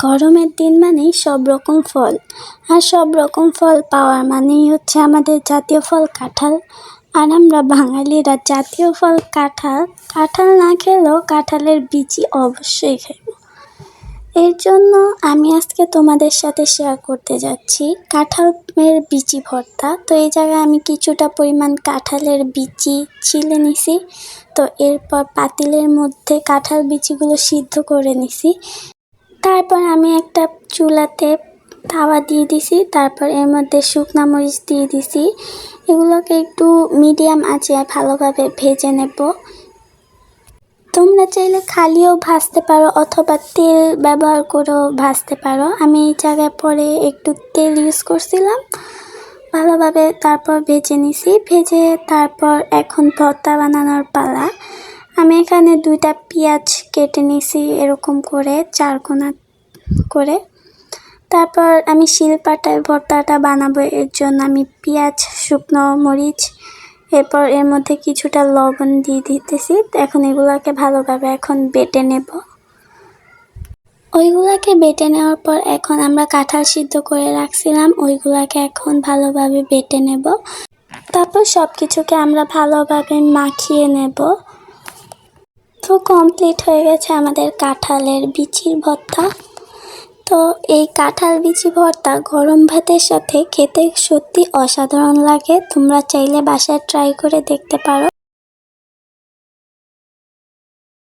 গরমের দিন মানেই সব রকম ফল, আর সব রকম ফল পাওয়ার মানেই হচ্ছে আমাদের জাতীয় ফল কাঁঠাল। আর আমরা বাঙালিরা জাতীয় ফল কাঁঠাল, কাঁঠাল না খেলেও কাঁঠালের বিচি অবশ্যই খাই। এর জন্য আমি আজকে তোমাদের সাথে শেয়ার করতে যাচ্ছি কাঁঠালের বিচি ভর্তা। তো এই জায়গায় আমি কিছুটা পরিমাণ কাঁঠালের বিচি ছিলে নিছি। তো এরপর পাতিলের মধ্যে কাঁঠাল বিচিগুলো সিদ্ধ করে নিছি। তারপর আমি একটা চুলাতে তাওয়া দিয়ে দিছি, তারপর এর মধ্যে শুকনো মরিচ দিয়ে দিছি। এগুলোকে একটু মিডিয়াম আঁচে ভালোভাবে ভেজে নেব। তোমরা চাইলে খালিও ভাজতে পারো অথবা তেল ব্যবহার করেও ভাজতে পারো। আমি এই জায়গায় পরে একটু তেল ইউজ করছিলাম ভালোভাবে, তারপর ভেজে নিছি। ভেজে তারপর এখন ভর্তা বানানোর পালা। আমি এখানে 2টা পেঁয়াজ কেটে নিছি এরকম করে 4 কোনা করে। তারপর আমি শিলপাটায় ভর্তাটা বানাবো, এর জন্য আমি পেঁয়াজ, শুকনো মরিচ, এরপর এর মধ্যে কিছুটা লবণ দিয়ে দিতেছি। এখন এগুলাকে ভালোভাবে এখন বেটে নেব। ওইগুলাকে বেটে নেওয়ার পর এখন আমরা কাঁঠাল সিদ্ধ করে রাখছিলাম, ওইগুলাকে এখন ভালোভাবে বেটে নেব। তারপর সব কিছুকে আমরা ভালোভাবে মাখিয়ে নেব। তো কমপ্লিট হয়ে গেছে আমাদের কাঁঠালের বিচির ভর্তা। তো এই কাঁঠাল বিচি ভর্তা গরম ভাতের সাথে খেতে সত্যি অসাধারণ লাগে। তোমরা চাইলে বাসায় ট্রাই করে দেখতে পারো।